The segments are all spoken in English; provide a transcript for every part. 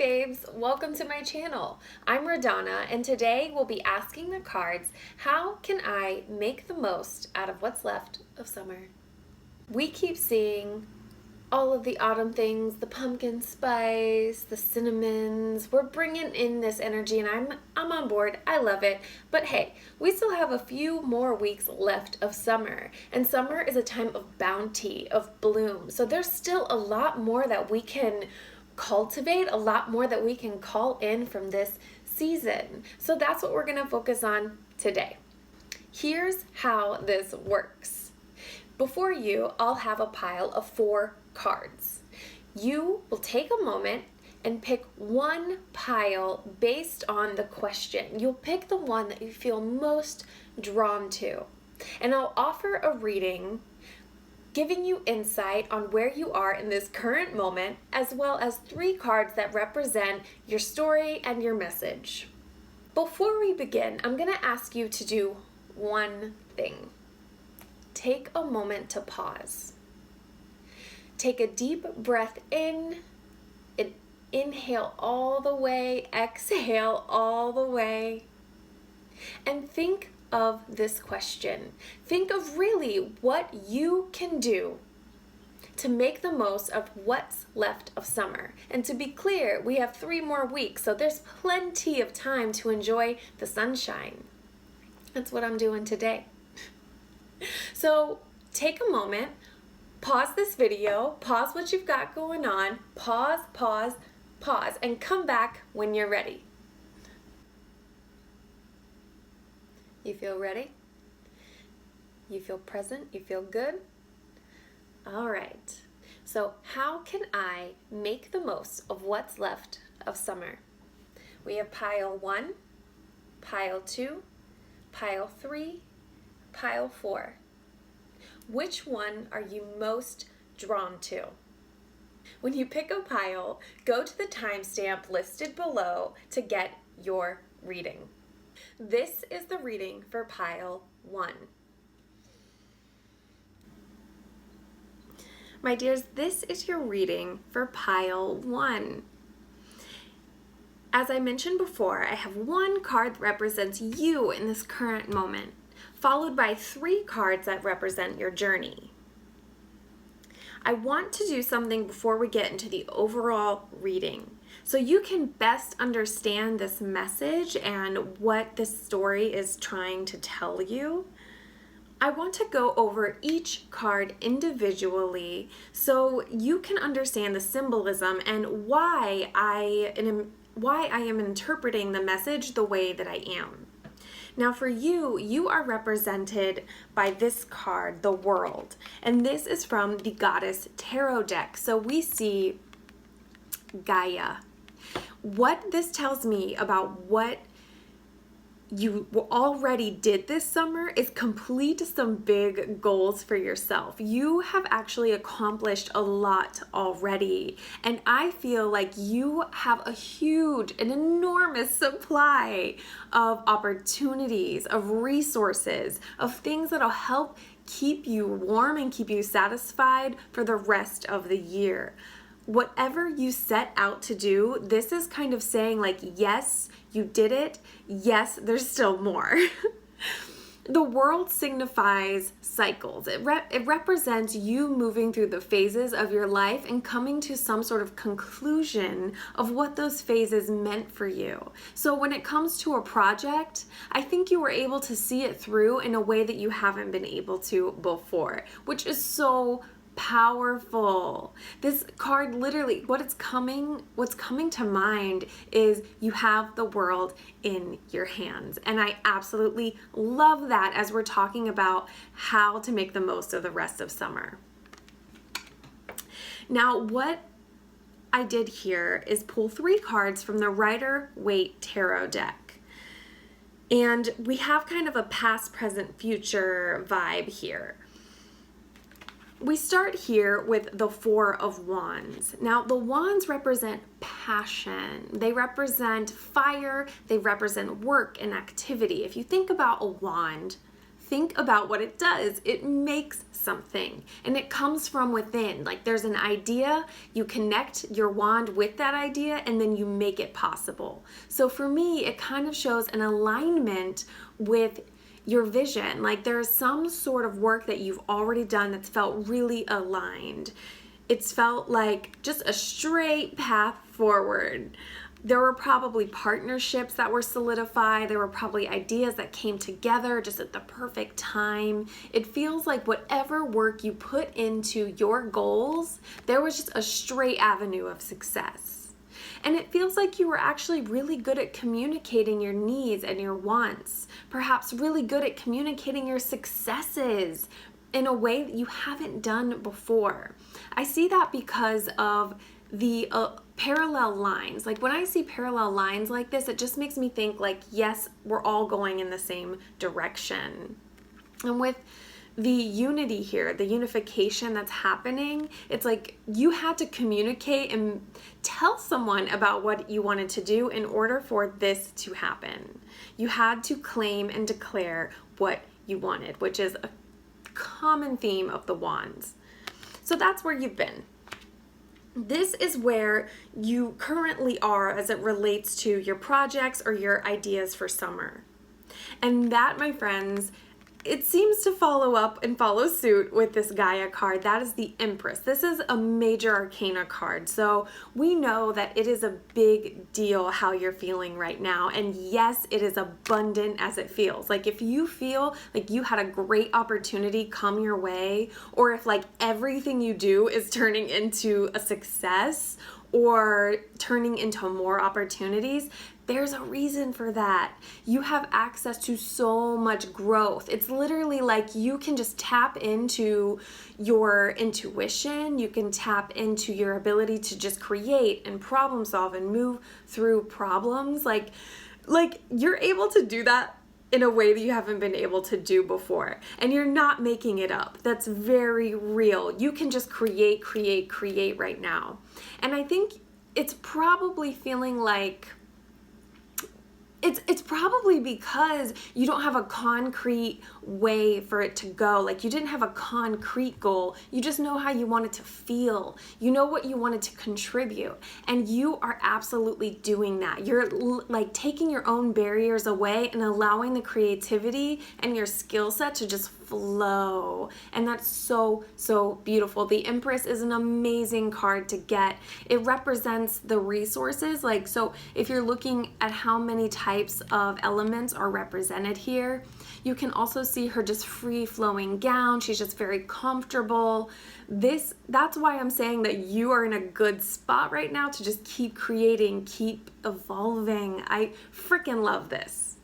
babes, welcome to my channel. I'm Radonna, and today we'll be asking the cards, how can I make the most out of what's left of summer? We keep seeing all of the autumn things, the pumpkin spice, the cinnamons. We're bringing in this energy and I'm on board. I love it. But hey, we still have a few more weeks left of summer. And summer is a time of bounty, of bloom. So there's still a lot more that we can cultivate, a lot more that we can call in from this season. So that's what we're going to focus on today. Here's how this works. Before you, I'll have a pile of 4 cards. You will take a moment and pick one pile based on the question. You'll pick the one that you feel most drawn to. And I'll offer a reading giving you insight on where you are in this current moment, as well as 3 cards that represent your story and your message. Before we begin, I'm going to ask you to do one thing. Take a moment to pause. Take a deep breath in, and inhale all the way, exhale all the way, and think of this question. Think of really what you can do to make the most of what's left of summer. And to be clear, we have 3 more weeks, so there's plenty of time to enjoy the sunshine. That's what I'm doing today. So take a moment, pause this video, pause what you've got going on, pause, and come back when you're ready. You feel ready? You feel present? You feel good? All right. So how can I make the most of what's left of summer? We have pile 1, pile 2, pile 3, pile 4. Which one are you most drawn to? When you pick a pile, go to the timestamp listed below to get your reading. This is the reading for pile 1. My dears, this is your reading for pile 1. As I mentioned before, I have 1 card that represents you in this current moment, followed by 3 cards that represent your journey. I want to do something before we get into the overall reading, so you can best understand this message and what this story is trying to tell you. I want to go over each card individually so you can understand the symbolism and why I am interpreting the message the way that I am. Now for you, you are represented by this card, the World, and this is from the Goddess Tarot deck. So we see Gaia. What this tells me about what you already did this summer is complete some big goals for yourself. You have actually accomplished a lot already, and I feel like you have an enormous supply of opportunities, of resources, of things that'll help keep you warm and keep you satisfied for the rest of the year. Whatever you set out to do, this is kind of saying like, yes, you did it. Yes, there's still more. The World signifies cycles. It represents you moving through the phases of your life and coming to some sort of conclusion of what those phases meant for you. So when it comes to a project, I think you were able to see it through in a way that you haven't been able to before, which is so powerful. This card literally, what's coming to mind is you have the world in your hands. And I absolutely love that as we're talking about how to make the most of the rest of summer. Now, what I did here is pull 3 cards from the Rider-Waite Tarot deck. And we have kind of a past, present, future vibe here. We start here with the 4 of Wands. Now, the wands represent passion. They represent fire. They represent work and activity. If you think about a wand, think about what it does. It makes something, and it comes from within. Like there's an idea, you connect your wand with that idea, and then you make it possible. So for me, it kind of shows an alignment with your vision. Like there's some sort of work that you've already done that's felt really aligned. It's felt like just a straight path forward. There were probably partnerships that were solidified. There were probably ideas that came together just at the perfect time. It feels like whatever work you put into your goals, there was just a straight avenue of success. And it feels like you were actually really good at communicating your needs and your wants. Perhaps really good at communicating your successes in a way that you haven't done before. I see that because of the parallel lines. Like when I see parallel lines like this, it just makes me think like, yes, we're all going in the same direction. And with the unity here, the unification that's happening, it's like you had to communicate and tell someone about what you wanted to do in order for this to happen. You had to claim and declare what you wanted, which is a common theme of the wands. So that's where you've been. This is where you currently are as it relates to your projects or your ideas for summer. And that, my friends, it seems to follow up and follow suit with this Gaia card. That is the Empress. This is a major arcana card. So we know that it is a big deal how you're feeling right now. And yes, it is abundant as it feels. Like if you feel like you had a great opportunity come your way, or if like everything you do is turning into a success or turning into more opportunities, there's a reason for that. You have access to so much growth. It's literally like you can just tap into your intuition. You can tap into your ability to just create and problem solve and move through problems. Like you're able to do that in a way that you haven't been able to do before. And you're not making it up. That's very real. You can just create right now. And I think it's probably feeling like it's probably because you don't have a concrete way for it to go. Like you didn't have a concrete goal. You just know how you want it to feel. You know what you wanted to contribute. And you are absolutely doing that. You're like taking your own barriers away and allowing the creativity and your skill set to just flow. And that's so, so beautiful. The Empress is an amazing card to get. It represents the resources. Like, so if you're looking at how many types of elements are represented here, you can also see her just free flowing gown. She's just very comfortable. That's why I'm saying that you are in a good spot right now to just keep creating, keep evolving. I freaking love this.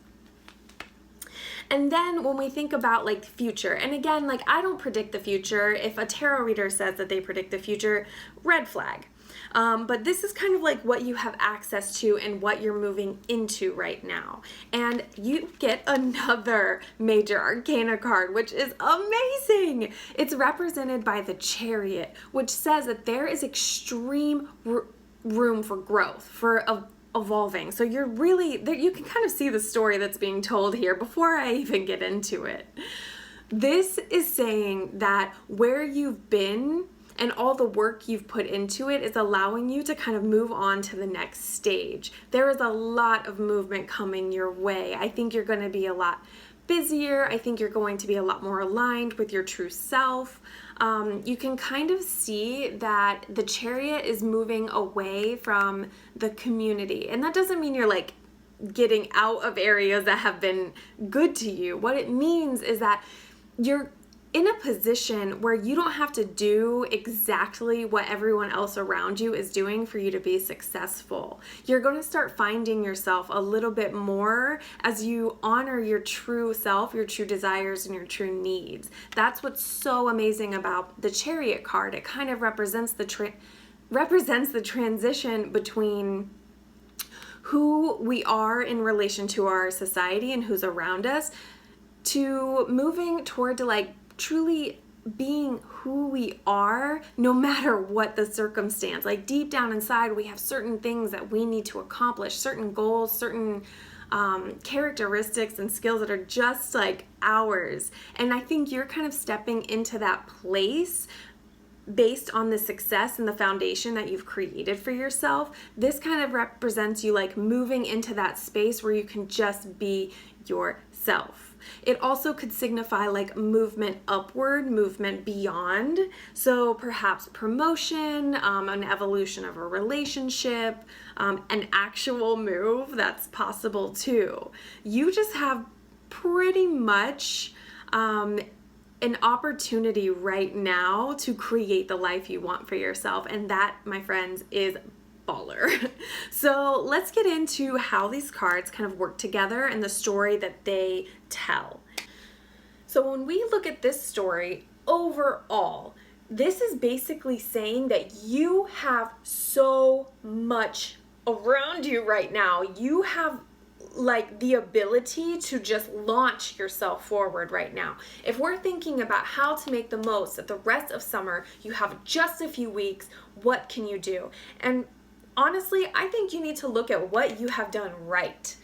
And then when we think about like the future, and again, like I don't predict the future. If a tarot reader says that they predict the future, red flag. But this is kind of like what you have access to and what you're moving into right now. And you get another major arcana card, which is amazing. It's represented by the Chariot, which says that there is extreme room for growth, for evolving. So you're really there. You can kind of see the story that's being told here before I even get into it. This is saying that where you've been and all the work you've put into it is allowing you to kind of move on to the next stage. There is a lot of movement coming your way. I think you're going to be a lot busier. I think you're going to be a lot more aligned with your true self. You can kind of see that the Chariot is moving away from the community. And that doesn't mean you're like getting out of areas that have been good to you. What it means is that you're in a position where you don't have to do exactly what everyone else around you is doing for you to be successful. You're going to start finding yourself a little bit more as you honor your true self, your true desires, and your true needs. That's what's so amazing about the Chariot card. It kind of represents the transition between who we are in relation to our society and who's around us to moving toward like truly being who we are no matter what the circumstance. Like deep down inside, we have certain things that we need to accomplish, certain goals, certain characteristics and skills that are just like ours. And I think you're kind of stepping into that place based on the success and the foundation that you've created for yourself. This kind of represents you like moving into that space where you can just be yourself. It also could signify like movement upward, movement beyond. So perhaps promotion, an evolution of a relationship, an actual move that's possible too. You just have pretty much an opportunity right now to create the life you want for yourself. And that, my friends, is baller. So let's get into how these cards kind of work together and the story that they tell. So when we look at this story overall, this is basically saying that you have so much around you right now. You have like the ability to just launch yourself forward right now. If we're thinking about how to make the most of the rest of summer, you have just a few weeks. What can you do? And honestly, I think you need to look at what you have done right.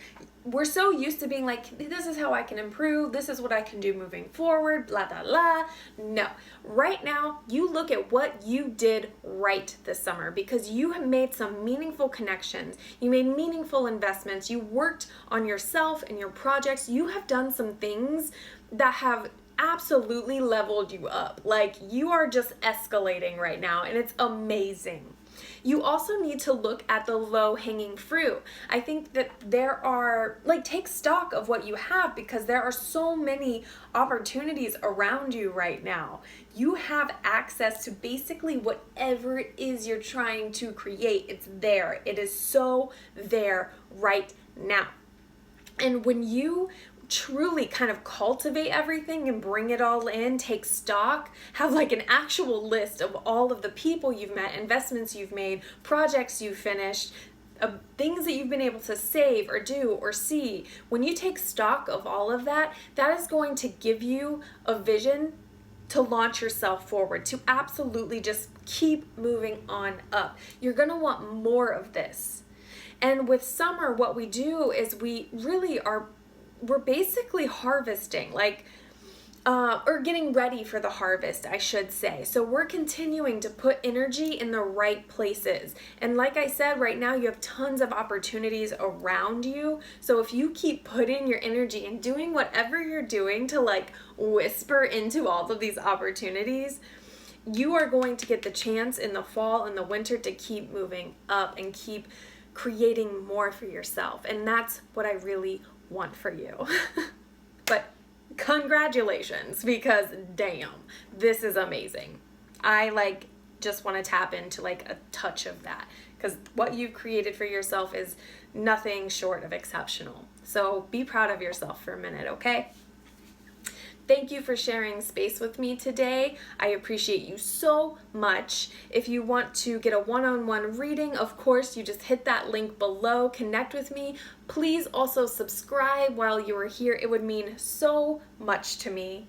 We're so used to being like, this is how I can improve, this is what I can do moving forward, blah, blah, blah. No. Right now, you look at what you did right this summer because you have made some meaningful connections. You made meaningful investments. You worked on yourself and your projects. You have done some things that have absolutely leveled you up. Like, you are just escalating right now, and it's amazing. You also need to look at the low-hanging fruit. I think that there are, like, take stock of what you have because there are so many opportunities around you right now. You have access to basically whatever it is you're trying to create. It's there. It is so there right now. And when you truly kind of cultivate everything and bring it all in, take stock, have like an actual list of all of the people you've met, investments you've made, projects you've finished, things that you've been able to save or do or see. When you take stock of all of that, that is going to give you a vision to launch yourself forward, to absolutely just keep moving on up. You're going to want more of this. And with summer, what we do is we're basically harvesting, or getting ready for the harvest, I should say. So we're continuing to put energy in the right places. And like I said, right now you have tons of opportunities around you. So if you keep putting your energy and doing whatever you're doing to like whisper into all of these opportunities, you are going to get the chance in the fall and the winter to keep moving up and keep creating more for yourself. And that's what I really want for you. But congratulations, because damn, this is amazing. I just want to tap into a touch of that, because what you've created for yourself is nothing short of exceptional. So be proud of yourself for a minute, okay? Thank you for sharing space with me today. I appreciate you so much. If you want to get a one-on-one reading, of course, you just hit that link below, connect with me. Please also subscribe while you are here. It would mean so much to me.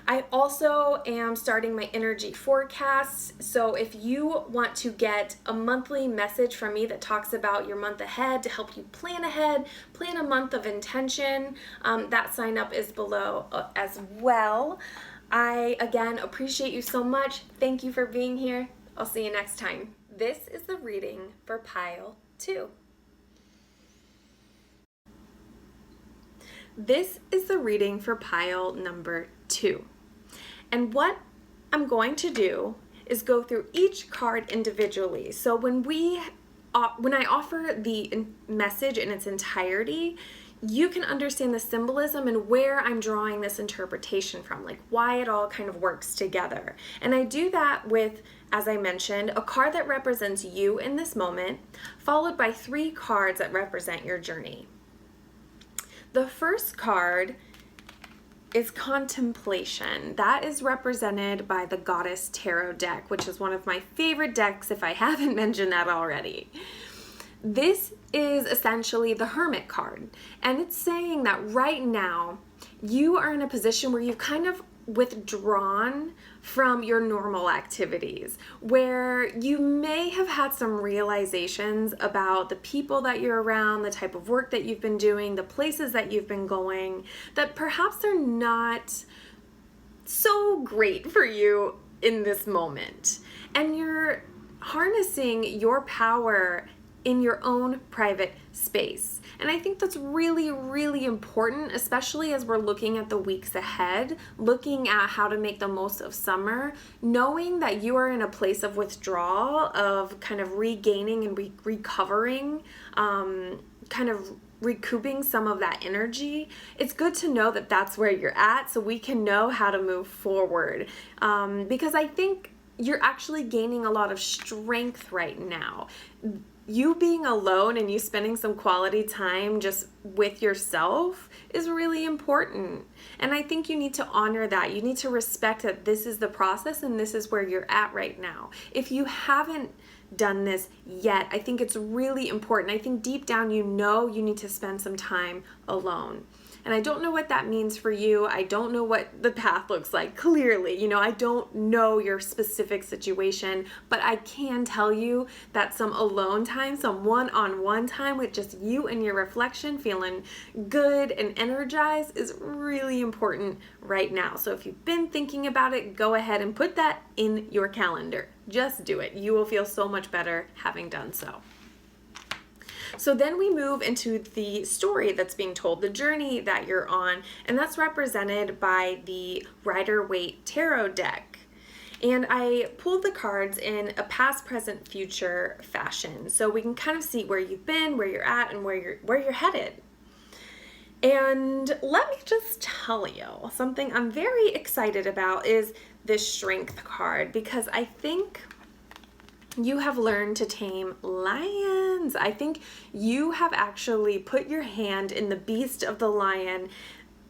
I also am starting my energy forecasts. So if you want to get a monthly message from me that talks about your month ahead to help you plan ahead, plan a month of intention, that sign up is below as well. I, again, appreciate you so much. Thank you for being here. I'll see you next time. This is the reading for pile 2. This is the reading for pile number 2. And what I'm going to do is go through each card individually. So when I offer the message in its entirety, you can understand the symbolism and where I'm drawing this interpretation from, like why it all kind of works together. And I do that with, as I mentioned, a card that represents you in this moment, followed by 3 cards that represent your journey. The first card is Contemplation. That is represented by the Goddess Tarot deck, which is one of my favorite decks if I haven't mentioned that already. This is essentially the Hermit card, and it's saying that right now you are in a position where you've kind of withdrawn from your normal activities, where you may have had some realizations about the people that you're around, the type of work that you've been doing, the places that you've been going, that perhaps are not so great for you in this moment. And you're harnessing your power in your own private space. And I think that's really, really important, especially as we're looking at the weeks ahead, looking at how to make the most of summer, knowing that you are in a place of withdrawal, of kind of regaining and recovering, kind of recouping some of that energy. It's good to know that that's where you're at so we can know how to move forward. Because I think you're actually gaining a lot of strength right now. You being alone and you spending some quality time just with yourself is really important. And I think you need to honor that. You need to respect that this is the process and this is where you're at right now. If you haven't done this yet, I think it's really important. I think deep down you know you need to spend some time alone. And I don't know what that means for you. I don't know what the path looks like clearly. I don't know your specific situation, but I can tell you that some alone time, some one-on-one time with just you and your reflection, feeling good and energized is really important right now. So if you've been thinking about it, go ahead and put that in your calendar. Just do it. You will feel so much better having done so. So then we move into the story that's being told, the journey that you're on, and that's represented by the Rider-Waite Tarot deck. And I pulled the cards in a past, present, future fashion, so we can kind of see where you've been, where you're at, and where you're headed. And let me just tell you, something I'm very excited about is this Strength card, because I think you have learned to tame lions. I think you have actually put your hand in the beast of the lion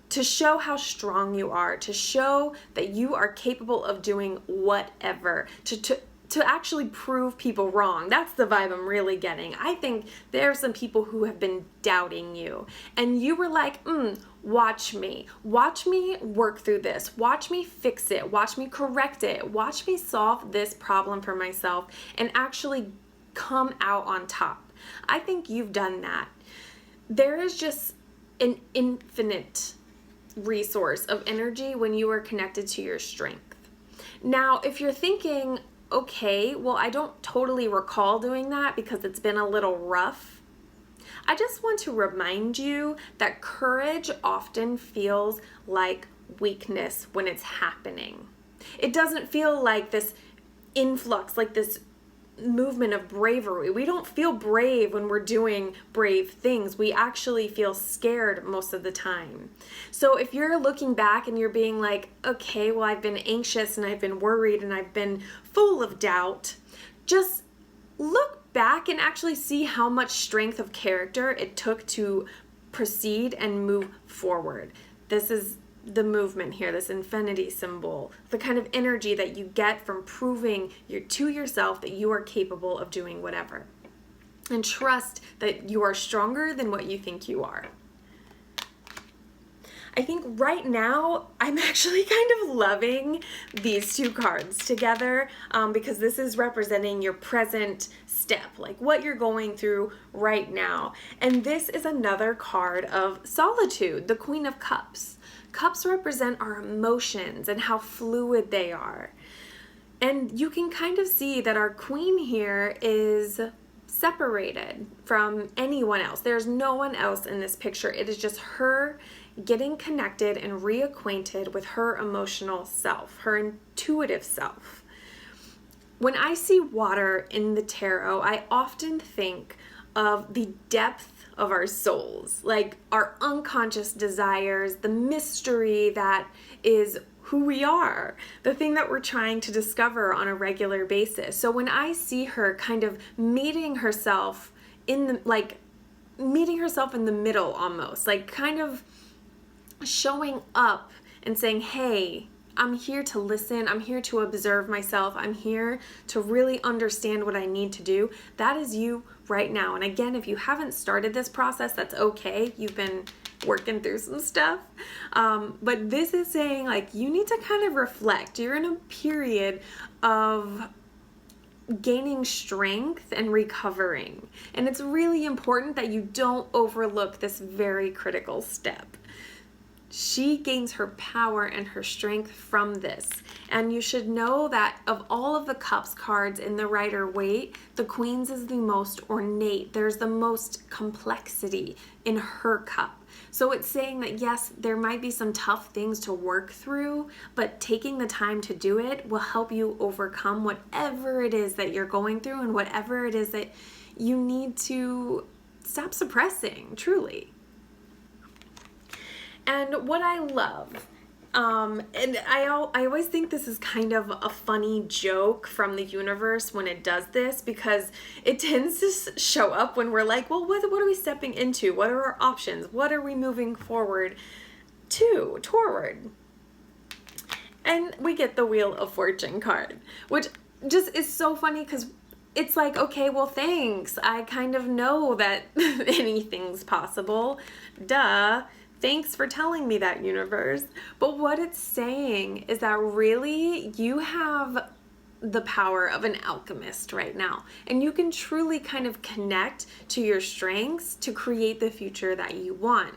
to show how strong you are, to show that you are capable of doing whatever, to actually prove people wrong. That's the vibe I'm really getting. I think there are some people who have been doubting you, and you were like, watch me work through this, watch me fix it, watch me correct it, watch me solve this problem for myself and actually come out on top. I think you've done that. There is just an infinite resource of energy when you are connected to your strength. Now, if you're thinking, okay, well, I don't totally recall doing that because it's been a little rough, I just want to remind you that courage often feels like weakness when it's happening. It doesn't feel like this influx, like this movement of bravery. We don't feel brave when we're doing brave things. We actually feel scared most of the time. So if you're looking back and you're being like, okay, well, I've been anxious and I've been worried and I've been full of doubt, just look back and actually see how much strength of character it took to proceed and move forward. This is the movement here, this infinity symbol, the kind of energy that you get from proving to yourself that you are capable of doing whatever. And trust that you are stronger than what you think you are. I think right now I'm actually kind of loving these two cards together because this is representing your present step, like what you're going through right now. And this is another card of solitude, the Queen of Cups. Cups represent our emotions and how fluid they are. And you can kind of see that our queen here is separated from anyone else. There's no one else in this picture. It is just her getting connected and reacquainted with her emotional self, her intuitive self. When I see water in the tarot, I often think of the depth of our souls, like our unconscious desires, the mystery that is who we are, the thing that we're trying to discover on a regular basis. So when I see her kind of meeting herself in the middle almost, like kind of showing up and saying, hey, I'm here to listen, I'm here to observe myself, I'm here to really understand what I need to do. That is you right now. And again, if you haven't started this process, that's okay. You've been working through some stuff. But this is saying like you need to kind of reflect. You're in a period of gaining strength and recovering. And it's really important that you don't overlook this very critical step. She gains her power and her strength from this. And you should know that of all of the Cups cards in the Rider-Waite, the Queen's is the most ornate. There's the most complexity in her cup. So it's saying that yes, there might be some tough things to work through, but taking the time to do it will help you overcome whatever it is that you're going through and whatever it is that you need to stop suppressing, truly. And what I love, and I always think this is kind of a funny joke from the universe when it does this, because it tends to show up when we're like, well, what are we stepping into? What are our options? What are we moving toward? And we get the Wheel of Fortune card, which just is so funny because it's like, okay, well, thanks. I kind of know that anything's possible. Duh. Thanks for telling me that, universe. But what it's saying is that really you have the power of an alchemist right now. And you can truly kind of connect to your strengths to create the future that you want.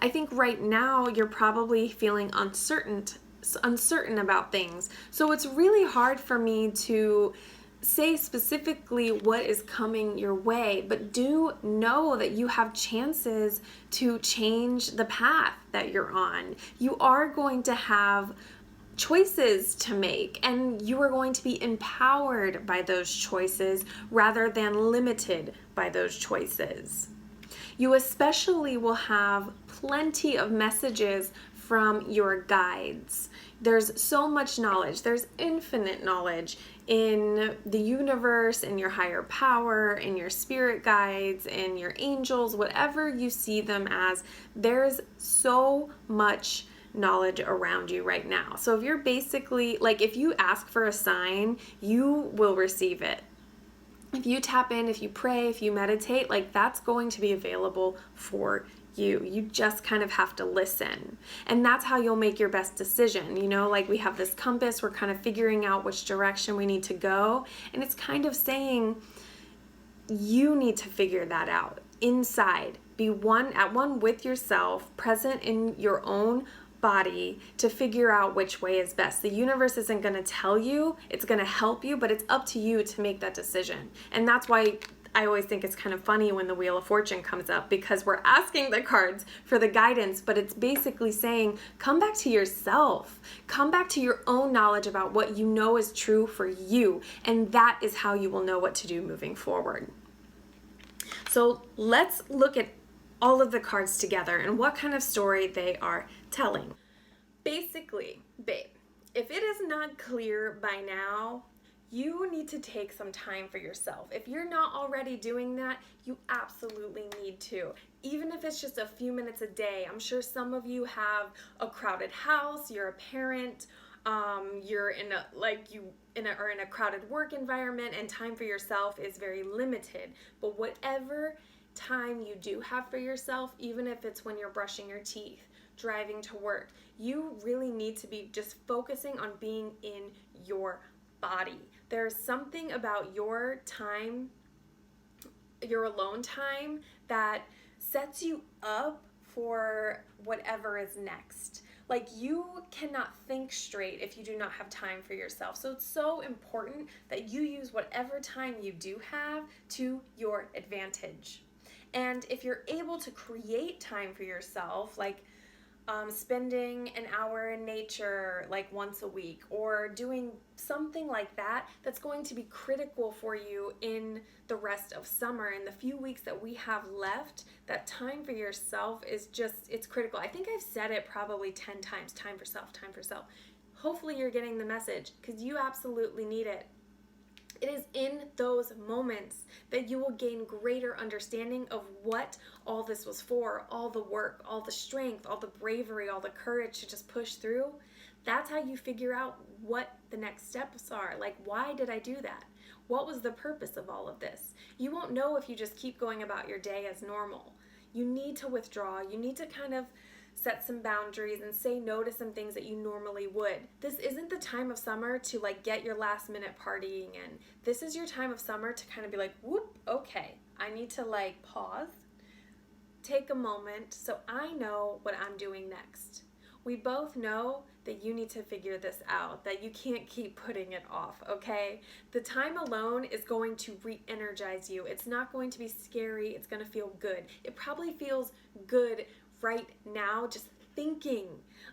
I think right now you're probably feeling uncertain about things. So it's really hard for me to say specifically what is coming your way, but do know that you have chances to change the path that you're on. You are going to have choices to make, and you are going to be empowered by those choices rather than limited by those choices. You especially will have plenty of messages from your guides. There's so much knowledge. There's infinite knowledge in the universe, in your higher power, in your spirit guides, in your angels, whatever you see them as. There's so much knowledge around you right now. So if you're basically, like, if you ask for a sign, you will receive it. If you tap in, if you pray, if you meditate, like, that's going to be available for you. You just kind of have to listen. And that's how you'll make your best decision. You know, like we have this compass, we're kind of figuring out which direction we need to go. And it's kind of saying you need to figure that out inside. Be at one with yourself, present in your own body to figure out which way is best. The universe isn't going to tell you, it's going to help you, but it's up to you to make that decision. And that's why I always think it's kind of funny when the Wheel of Fortune comes up, because we're asking the cards for the guidance, but it's basically saying, come back to yourself. Come back to your own knowledge about what you know is true for you. And that is how you will know what to do moving forward. So let's look at all of the cards together and what kind of story they are telling. Basically, babe, if it is not clear by now, you need to take some time for yourself. If you're not already doing that, you absolutely need to. Even if it's just a few minutes a day. I'm sure some of you have a crowded house, you're a parent, you're in a crowded work environment, and time for yourself is very limited. But whatever time you do have for yourself, even if it's when you're brushing your teeth, driving to work, you really need to be just focusing on being in your body. There's something about your time, your alone time, that sets you up for whatever is next. Like, you cannot think straight if you do not have time for yourself. So it's so important that you use whatever time you do have to your advantage. And if you're able to create time for yourself, like spending an hour in nature like once a week, or doing something like that, that's going to be critical for you in the rest of summer. In the few weeks that we have left, that time for yourself is just, it's critical. I think I've said it probably 10 times, time for self, time for self. Hopefully you're getting the message, because you absolutely need it. It is in those moments that you will gain greater understanding of what all this was for, all the work, all the strength, all the bravery, all the courage to just push through. That's how you figure out what the next steps are. Like, why did I do that? What was the purpose of all of this? You won't know if you just keep going about your day as normal. You need to withdraw. You need to kind of set some boundaries and say no to some things that you normally would. This isn't the time of summer to like get your last minute partying in. This is your time of summer to kind of be like, whoop, okay, I need to like pause, take a moment so I know what I'm doing next. We both know that you need to figure this out, that you can't keep putting it off, okay? The time alone is going to re-energize you. It's not going to be scary. It's going to feel good. It probably feels good right now just thinking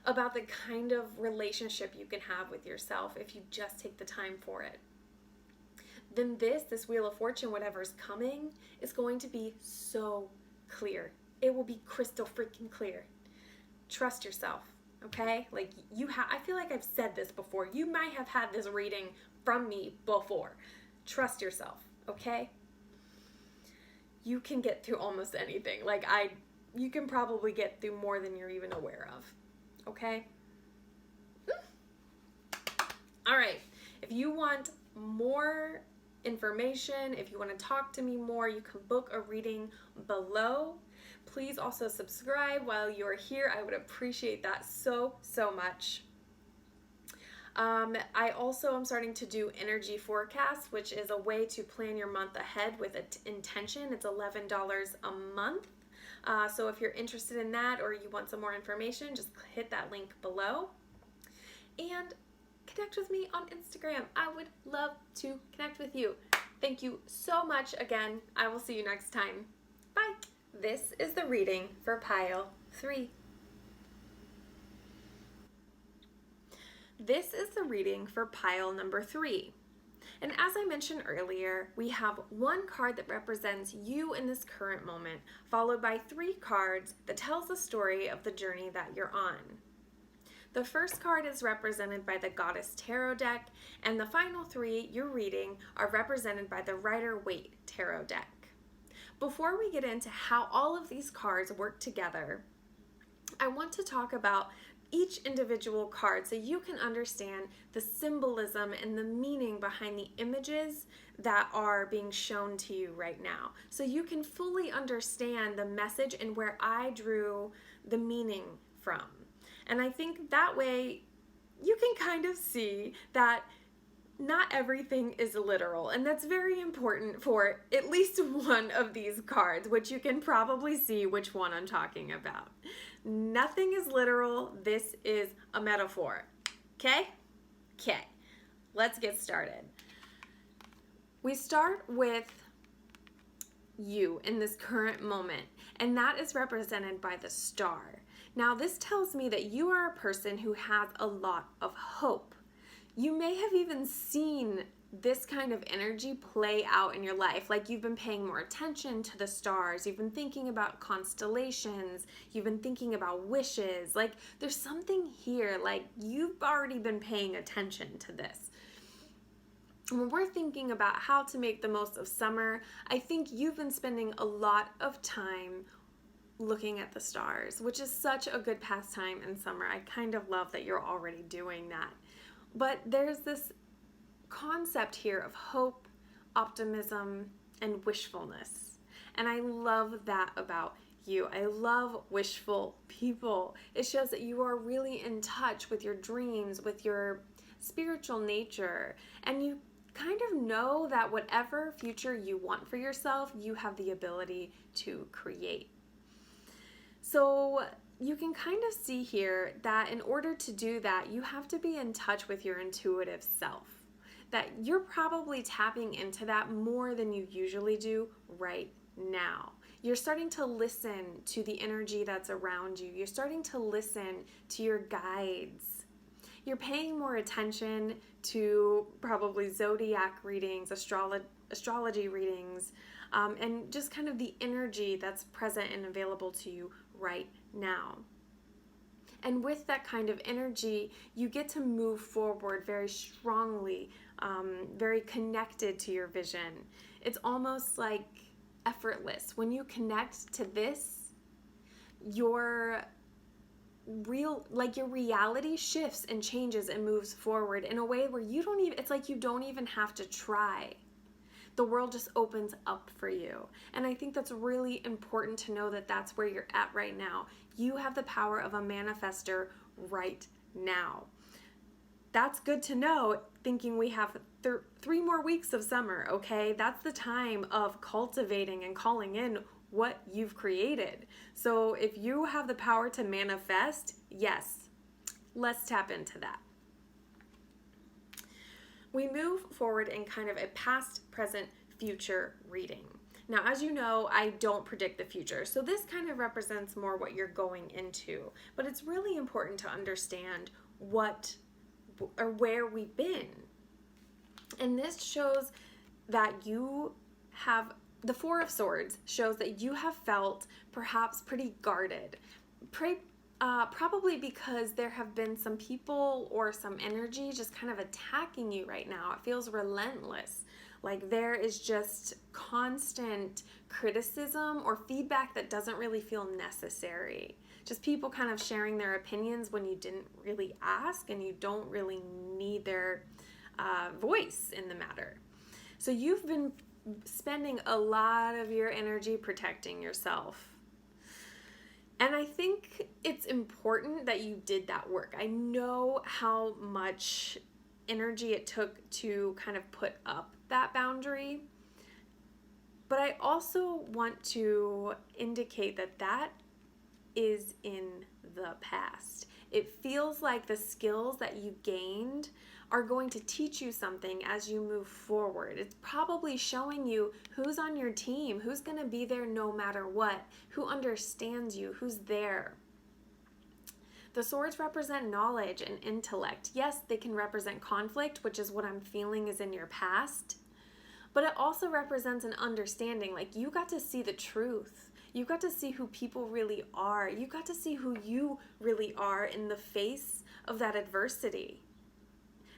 about the kind of relationship you can have with yourself if you just take the time for it. Then this Wheel of Fortune, whatever's coming, is going to be so clear. It will be crystal freaking clear. Trust yourself. Okay, like I feel like I've said this before. You might have had this reading from me before. Trust yourself, okay? You can get through almost anything. You can probably get through more than you're even aware of, okay? All right, if you want more information, if you want to talk to me more, you can book a reading below. Please also subscribe while you're here. I would appreciate that so much. I also am starting to do energy forecasts, which is a way to plan your month ahead with an intention. It's $11 a month. So if you're interested in that or you want some more information, just hit that link below. And connect with me on Instagram. I would love to connect with you. Thank you so much again. I will see you next time. Bye. This is the reading for pile 3. This is the reading for pile number 3. And as I mentioned earlier, we have one card that represents you in this current moment, followed by 3 cards that tells the story of the journey that you're on. The first card is represented by the Goddess Tarot deck, and the final 3 you're reading are represented by the Rider-Waite Tarot deck. Before we get into how all of these cards work together, I want to talk about each individual card so you can understand the symbolism and the meaning behind the images that are being shown to you right now. So you can fully understand the message and where I drew the meaning from. And I think that way you can kind of see that not everything is literal, and that's very important for at least one of these cards, which you can probably see which one I'm talking about. Nothing is literal. This is a metaphor. Okay? Okay. Let's get started. We start with you in this current moment, and that is represented by the star. Now, this tells me that you are a person who has a lot of hope. You may have even seen this kind of energy play out in your life, like you've been paying more attention to the stars, you've been thinking about constellations, you've been thinking about wishes, like there's something here, like you've already been paying attention to this. When we're thinking about how to make the most of summer, I think you've been spending a lot of time looking at the stars, which is such a good pastime in summer. I kind of love that you're already doing that. But there's this concept here of hope, optimism, and wishfulness. And I love that about you. I love wishful people. It shows that you are really in touch with your dreams, with your spiritual nature, and you kind of know that whatever future you want for yourself, you have the ability to create. So you can kind of see here that in order to do that, you have to be in touch with your intuitive self. That you're probably tapping into that more than you usually do right now. You're starting to listen to the energy that's around you. You're starting to listen to your guides. You're paying more attention to probably zodiac readings, astrology readings, and just kind of the energy that's present and available to you right now. And with that kind of energy, you get to move forward very strongly, very connected to your vision. It's almost like effortless. When you connect to this, your reality shifts and changes and moves forward in a way where it's like you don't even have to try. the world just opens up for you. And I think that's really important to know that that's where you're at right now. You have the power of a manifester right now. That's good to know, thinking we have 3 more weeks of summer, okay? That's the time of cultivating and calling in what you've created. So if you have the power to manifest, yes, let's tap into that. We move forward in kind of a past, present, future reading. Now, as you know, I don't predict the future, so this kind of represents more what you're going into. But it's really important to understand what or where we've been. And this shows that you have, the Four of Swords shows that you have felt perhaps pretty guarded. Probably because there have been some people or some energy just kind of attacking you right now. It feels relentless. Like there is just constant criticism or feedback that doesn't really feel necessary. Just people kind of sharing their opinions when you didn't really ask and you don't really need their voice in the matter. So you've been spending a lot of your energy protecting yourself. And I think it's important that you did that work. I know how much energy it took to kind of put up that boundary. But I also want to indicate that that is in the past. It feels like the skills that you gained are going to teach you something as you move forward. It's probably showing you who's on your team, who's going to be there no matter what, who understands you, who's there. The swords represent knowledge and intellect. Yes, they can represent conflict, which is what I'm feeling is in your past. But it also represents an understanding, like you got to see the truth. You got to see who people really are. You got to see who you really are in the face of that adversity.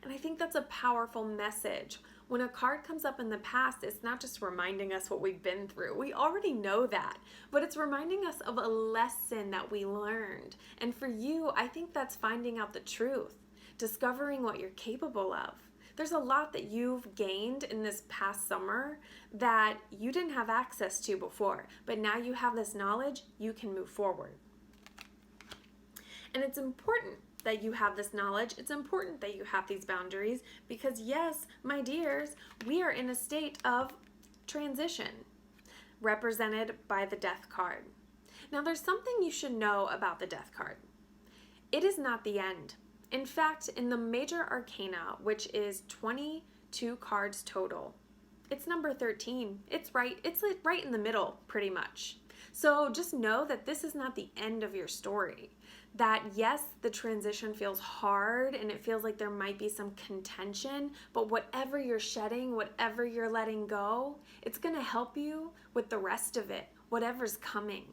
And I think that's a powerful message. When a card comes up in the past, it's not just reminding us what we've been through. We already know that, but it's reminding us of a lesson that we learned. And for you, I think that's finding out the truth, discovering what you're capable of. There's a lot that you've gained in this past summer that you didn't have access to before, but now you have this knowledge, you can move forward. And it's important that you have this knowledge. It's important that you have these boundaries because yes, my dears, we are in a state of transition represented by the Death card. Now there's something you should know about the Death card. It is not the end. In fact, in the major arcana, which is 22 cards total, it's number 13. It's right in the middle, pretty much. So just know that this is not the end of your story. That yes, the transition feels hard and it feels like there might be some contention, but whatever you're shedding, whatever you're letting go, it's going to help you with the rest of it, whatever's coming.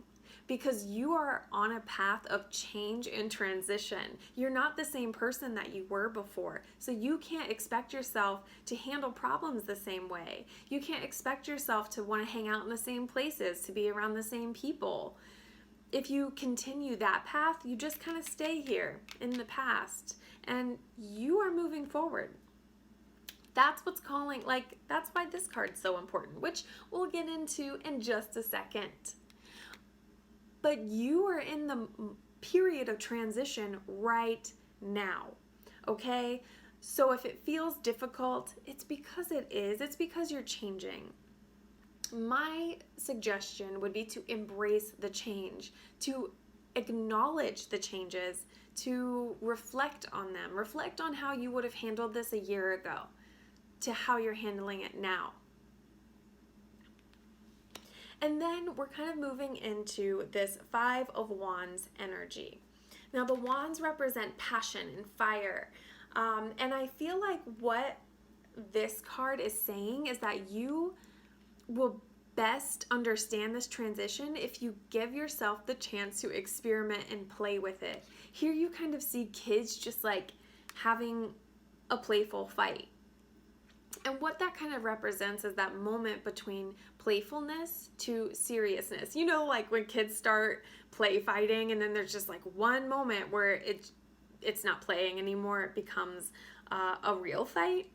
Because you are on a path of change and transition. You're not the same person that you were before. So you can't expect yourself to handle problems the same way. You can't expect yourself to want to hang out in the same places, to be around the same people. If you continue that path, you just kind of stay here in the past and you are moving forward. That's what's calling, that's why this card's so important, which we'll get into in just a second. But you are in the period of transition right now, okay? So if it feels difficult, it's because it is. It's because you're changing. My suggestion would be to embrace the change, to acknowledge the changes, to reflect on them. Reflect on how you would have handled this a year ago to how you're handling it now. And then we're kind of moving into this Five of Wands energy. Now the wands represent passion and fire. And I feel like what this card is saying is that you will best understand this transition if you give yourself the chance to experiment and play with it. Here you kind of see kids just like having a playful fight. And what that kind of represents is that moment between playfulness to seriousness. You know, like when kids start play fighting and then there's just like one moment where it's not playing anymore, it becomes a real fight.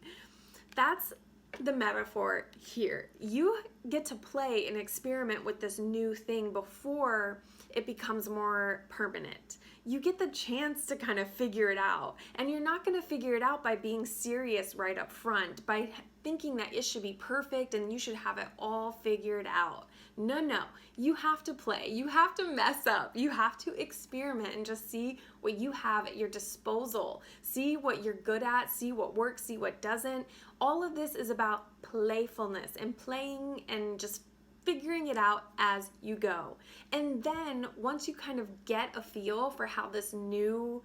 That's the metaphor here. You get to play and experiment with this new thing before it becomes more permanent. You get the chance to kind of figure it out. And you're not going to figure it out by being serious right up front, by thinking that it should be perfect and you should have it all figured out. No. You have to play. You have to mess up. You have to experiment and just see what you have at your disposal. See what you're good at. See what works. See what doesn't. All of this is about playfulness and playing and just figuring it out as you go. And then once you kind of get a feel for how this new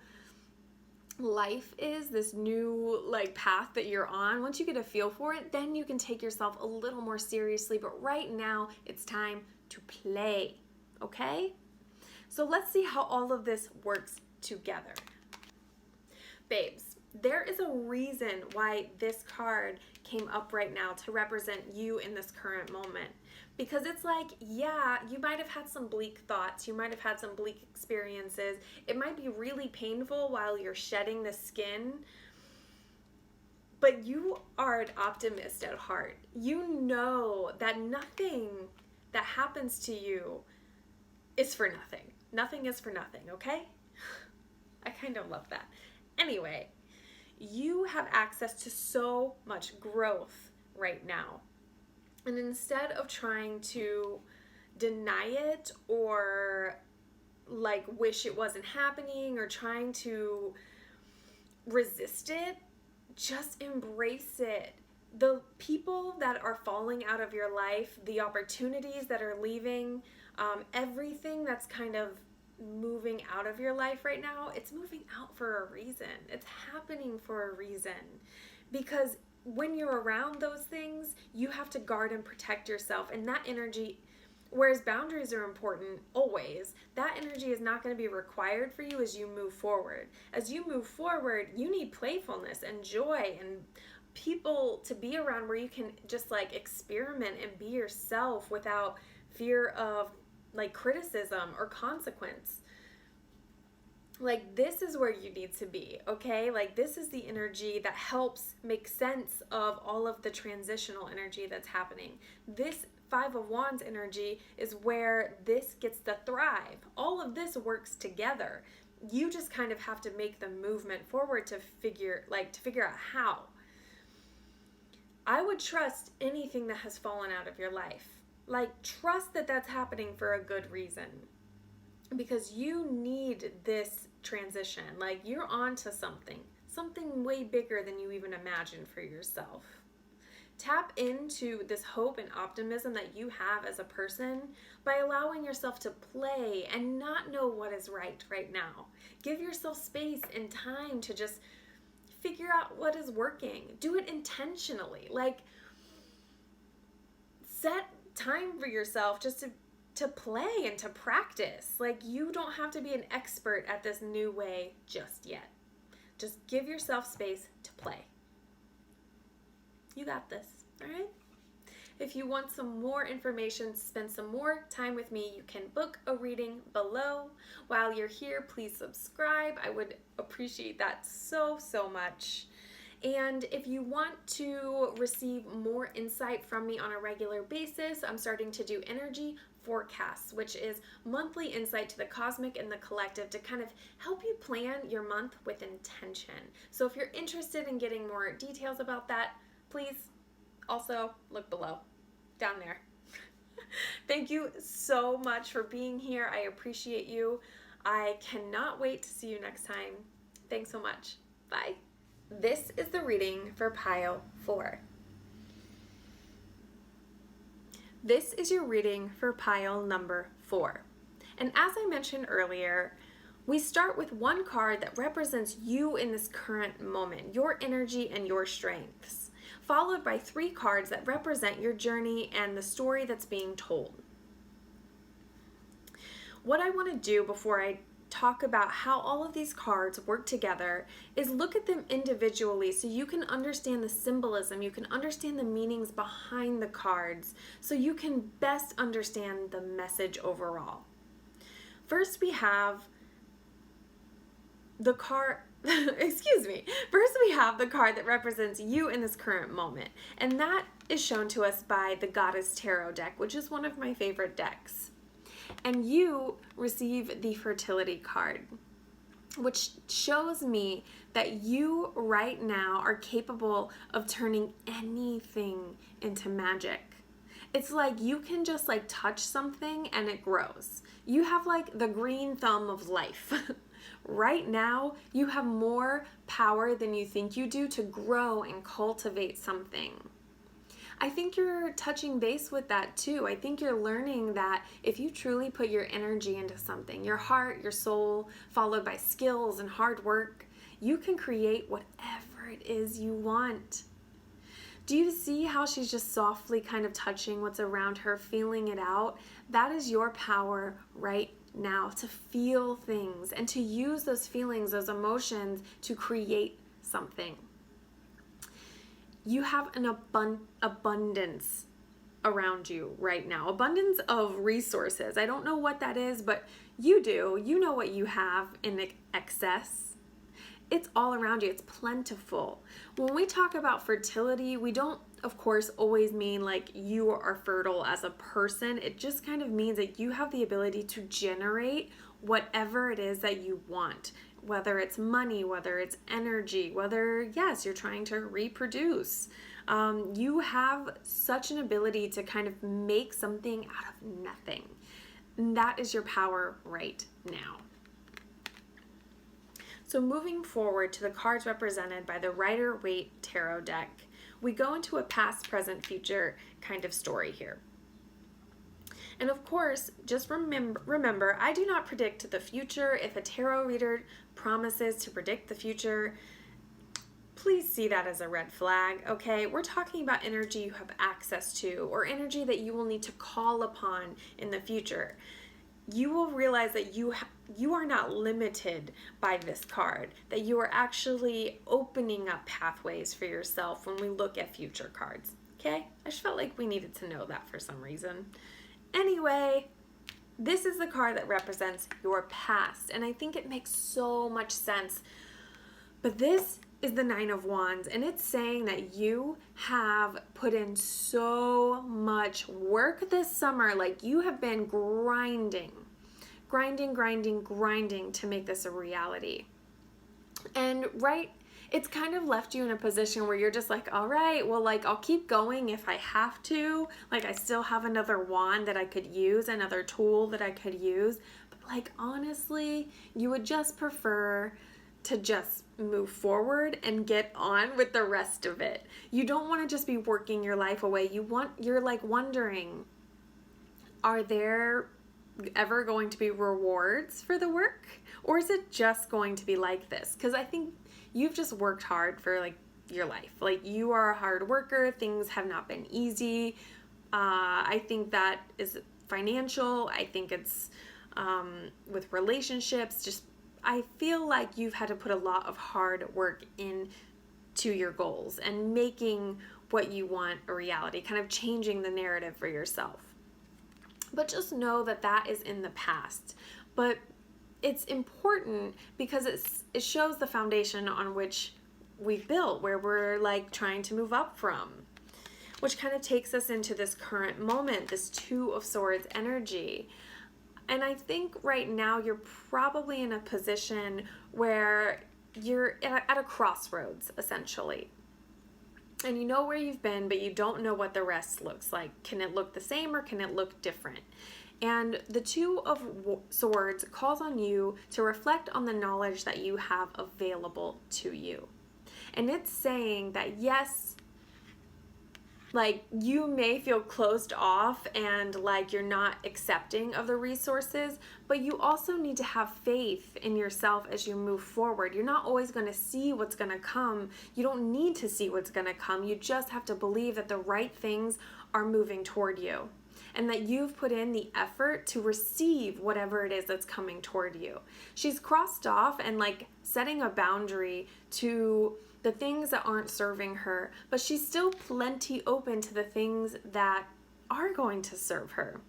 life is, this new path that you're on, once you get a feel for it, then you can take yourself a little more seriously. But right now it's time to play. Okay? So let's see how all of this works together. Babes, there is a reason why this card came up right now to represent you in this current moment. Because it's yeah, you might have had some bleak thoughts. You might have had some bleak experiences. It might be really painful while you're shedding the skin. But you are an optimist at heart. You know that nothing that happens to you is for nothing. Nothing is for nothing, okay? I kind of love that. Anyway, you have access to so much growth right now. And instead of trying to deny it or wish it wasn't happening or trying to resist it, just embrace it. The people that are falling out of your life, the opportunities that are leaving, everything that's kind of moving out of your life right now, it's moving out for a reason. It's happening for a reason. Because when you're around those things, you have to guard and protect yourself. And that energy, whereas boundaries are important always, that energy is not going to be required for you as you move forward. As you move forward, you need playfulness and joy and people to be around where you can just experiment and be yourself without fear of criticism or consequence. This is where you need to be, okay? This is the energy that helps make sense of all of the transitional energy that's happening. This Five of Wands energy is where this gets to thrive. All of this works together. You just kind of have to make the movement forward to figure out how. I would trust anything that has fallen out of your life. Trust that that's happening for a good reason. Because you need this transition. You're on to something way bigger than you even imagined for yourself. Tap into this hope and optimism that you have as a person by allowing yourself to play and not know what is right now. Give yourself space and time to just figure out what is working. Do it intentionally. Set time for yourself just to play and to practice. You don't have to be an expert at this new way just yet. Just give yourself space to play. You got this, all right? If you want some more information, spend some more time with me, you can book a reading below. While you're here, please subscribe. I would appreciate that so much. And if you want to receive more insight from me on a regular basis, I'm starting to do energy forecasts, which is monthly insight to the cosmic and the collective to kind of help you plan your month with intention. So if you're interested in getting more details about that, please also look below, down there. Thank you so much for being here. I appreciate you. I cannot wait to see you next time. Thanks so much. Bye. This is the reading for pile 4. This is your reading for pile number 4. And as I mentioned earlier, we start with one card that represents you in this current moment, your energy and your strengths, followed by 3 cards that represent your journey and the story that's being told. What I want to do before I talk about how all of these cards work together is look at them individually so you can understand the symbolism, you can understand the meanings behind the cards, so you can best understand the message overall. First, we have the card, excuse me. First, we have the card that represents you in this current moment. And that is shown to us by the Goddess Tarot deck, which is one of my favorite decks. And you receive the Fertility card, which shows me that you right now are capable of turning anything into magic. It's like you can just like touch something and it grows. You have like the green thumb of life. Right now, you have more power than you think you do to grow and cultivate something. I think you're touching base with that too. I think you're learning that if you truly put your energy into something, your heart, your soul, followed by skills and hard work, you can create whatever it is you want. Do you see how she's just softly kind of touching what's around her, feeling it out? That is your power right now, to feel things and to use those feelings, those emotions to create something. You have an abundance around you right now, abundance of resources. I don't know what that is, but you do. You know what you have in excess. It's all around you. It's plentiful. When we talk about fertility, we don't, of course, always mean like you are fertile as a person. It just kind of means that you have the ability to generate whatever it is that you want, whether it's money, whether it's energy, whether, yes, you're trying to reproduce. You have such an ability to kind of make something out of nothing. And that is your power right now. So moving forward to the cards represented by the Rider-Waite Tarot deck, we go into a past, present, future kind of story here. And of course, just remember, I do not predict the future. If a tarot reader promises to predict the future, please see that as a red flag, okay? We're talking about energy you have access to or energy that you will need to call upon in the future. You will realize that you are not limited by this card, that you are actually opening up pathways for yourself when we look at future cards, okay? I just felt like we needed to know that for some reason. Anyway, this is the card that represents your past, and I think it makes so much sense. But this is the Nine of Wands, and it's saying that you have put in so much work this summer. Like you have been grinding to make this a reality. And it's kind of left you in a position where you're just like, all right, well, like I'll keep going if I have to. Like I still have another wand that I could use, another tool that I could use. But like honestly, you would just prefer to just move forward and get on with the rest of it. You don't want to just be working your life away. You're like wondering, are there ever going to be rewards for the work? Or is it just going to be like this? Because I think you've just worked hard for like your life. Like you are a hard worker. Things have not been easy. I think that is financial. I think it's with relationships, just I feel like you've had to put a lot of hard work into your goals and making what you want a reality, kind of changing the narrative for yourself. But just know that that is in the past. But it's important because it shows the foundation on which we've built, where we're like trying to move up from, which kind of takes us into this current moment, this Two of Swords energy. And I think right now you're probably in a position where you're at a crossroads, essentially. And you know where you've been, but you don't know what the rest looks like. Can it look the same or can it look different? And the Two of Swords calls on you to reflect on the knowledge that you have available to you. And it's saying that yes, like you may feel closed off and like you're not accepting of the resources, but you also need to have faith in yourself as you move forward. You're not always going to see what's going to come. You don't need to see what's going to come. You just have to believe that the right things are moving toward you and that you've put in the effort to receive whatever it is that's coming toward you. She's crossed off and like setting a boundary to the things that aren't serving her, but she's still plenty open to the things that are going to serve her.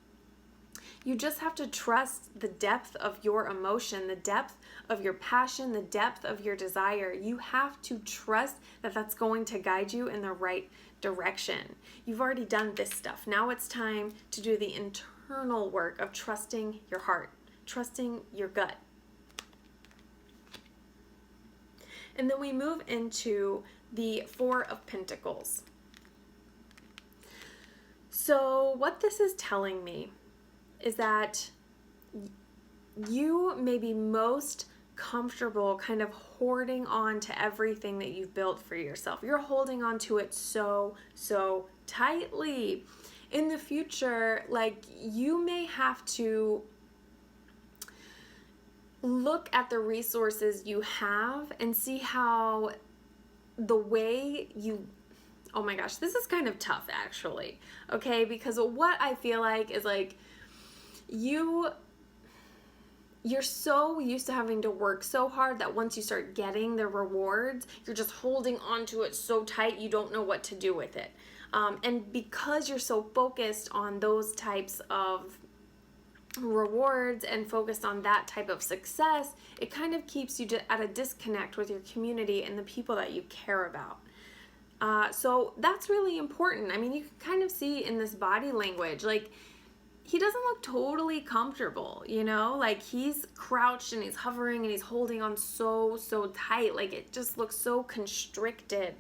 You just have to trust the depth of your emotion, the depth of your passion, the depth of your desire. You have to trust that that's going to guide you in the right direction. You've already done this stuff. Now it's time to do the internal work of trusting your heart, trusting your gut. And then we move into the Four of Pentacles. So what this is telling me is that you may be most comfortable kind of hoarding on to everything that you've built for yourself. You're holding on to it so tightly. In the future, like, you may have to look at the resources you have and see how the way you, oh my gosh, this is kind of tough actually, okay? Because what I feel like is like, you're so used to having to work so hard that once you start getting the rewards, you're just holding on to it so tight you don't know what to do with it. And because you're so focused on those types of rewards and focused on that type of success, it kind of keeps you at a disconnect with your community and the people that you care about. So that's really important. I mean, you can kind of see in this body language, like, he doesn't look totally comfortable, you know, like he's crouched and he's hovering and he's holding on so tight. Like, it just looks so constricted.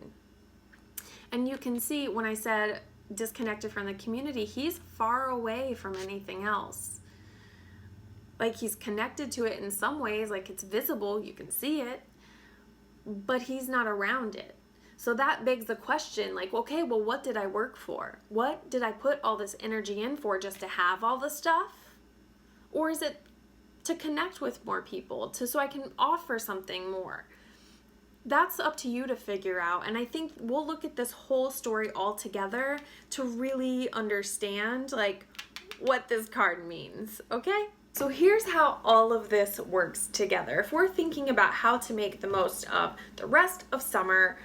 And you can see when I said disconnected from the community, he's far away from anything else. Like, he's connected to it in some ways, like it's visible, you can see it, but he's not around it. So that begs the question, like, okay, well, what did I work for? What did I put all this energy in for, just to have all the stuff? Or is it to connect with more people, so I can offer something more? That's up to you to figure out. And I think we'll look at this whole story all together to really understand, like, what this card means, okay? So here's how all of this works together. If we're thinking about how to make the most of the rest of summer,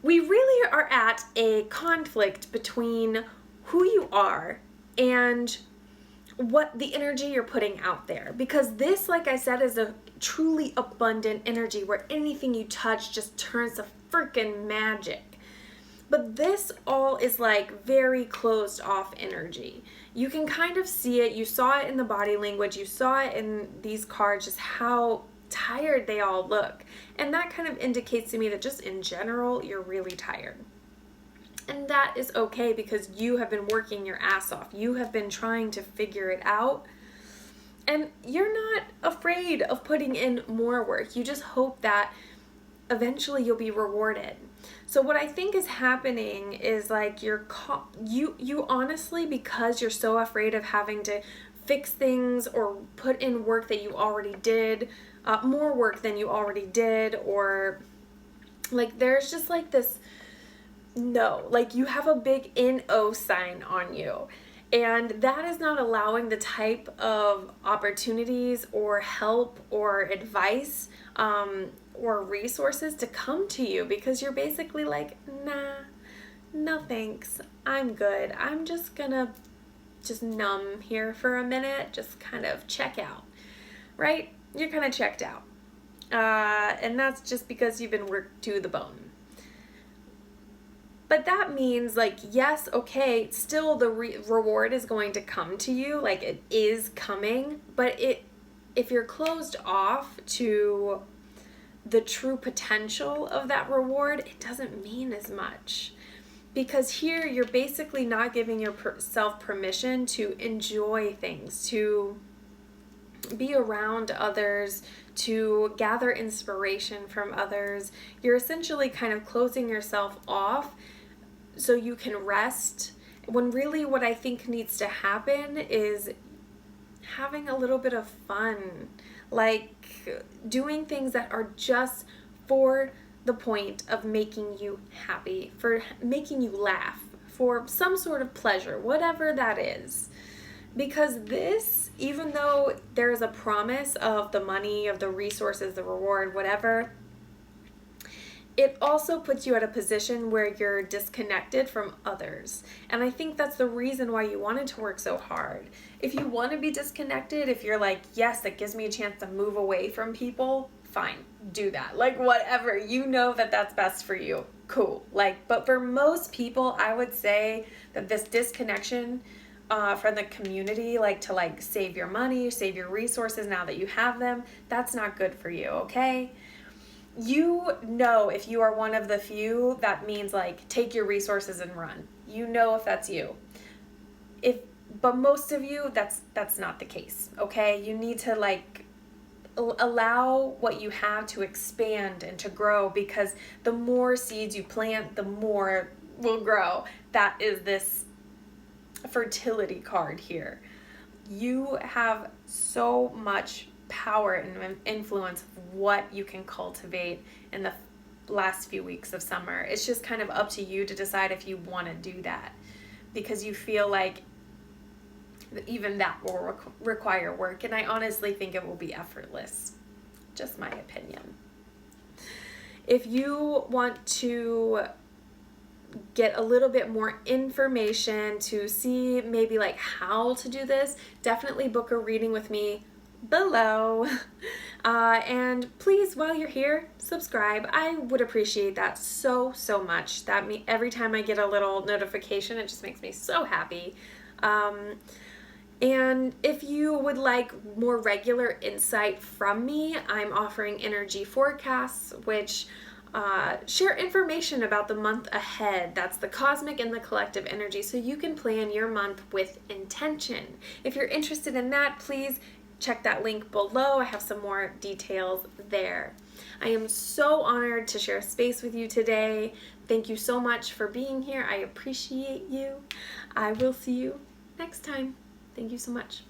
we really are at a conflict between who you are and what the energy you're putting out there. Because this, like I said, is a truly abundant energy where anything you touch just turns to freaking magic. But this all is like very closed off energy. You can kind of see it. You saw it in the body language. You saw it in these cards, just how tired they all look. And that kind of indicates to me that just in general, you're really tired. And that is okay, because you have been working your ass off. You have been trying to figure it out. And you're not afraid of putting in more work. You just hope that eventually you'll be rewarded. So what I think is happening is, like, you honestly, because you're so afraid of having to fix things or put in work that you already did, more work than you already did, or like there's just like this, no, like you have a big NO sign on you. And that is not allowing the type of opportunities or help or advice or resources to come to you, because you're basically like, nah, no thanks, I'm good. I'm just gonna just numb here for a minute, just kind of check out, right? You're kind of checked out. And that's just because you've been worked to the bone. But that means, like, yes, okay, still the reward is going to come to you, like it is coming, but if you're closed off to the true potential of that reward, it doesn't mean as much. Because here you're basically not giving yourself permission to enjoy things, to be around others, to gather inspiration from others. You're essentially kind of closing yourself off so you can rest, when really what I think needs to happen is having a little bit of fun, like doing things that are just for the point of making you happy, for making you laugh, for some sort of pleasure, whatever that is. Because this, even though there is a promise of the money, of the resources, the reward, whatever, it also puts you at a position where you're disconnected from others. And I think that's the reason why you wanted to work so hard. If you want to be disconnected, if you're like, yes, that gives me a chance to move away from people, fine, do that. Like, whatever, you know that that's best for you. Cool. Like, but for most people, I would say that this disconnection from the community, like to like save your money, save your resources now that you have them, that's not good for you, okay? You know, if you are one of the few, that means like take your resources and run. You know if that's you. But most of you, that's not the case, okay? You need to like allow what you have to expand and to grow, because the more seeds you plant, the more will grow. That is this fertility card here. You have so much power and influence of what you can cultivate in the last few weeks of summer. It's just kind of up to you to decide if you want to do that, because you feel like even that will require work, and I honestly think it will be effortless. Just my opinion. If you want to get a little bit more information to see maybe like how to do this, definitely book a reading with me below. And please, while you're here, subscribe. I would appreciate that so much. Every time I get a little notification, it just makes me so happy. And if you would like more regular insight from me, I'm offering energy forecasts, which share information about the month ahead. That's the cosmic and the collective energy, so you can plan your month with intention. If you're interested in that, please check that link below. I have some more details there. I am so honored to share space with you today. Thank you so much for being here. I appreciate you. I will see you next time. Thank you so much.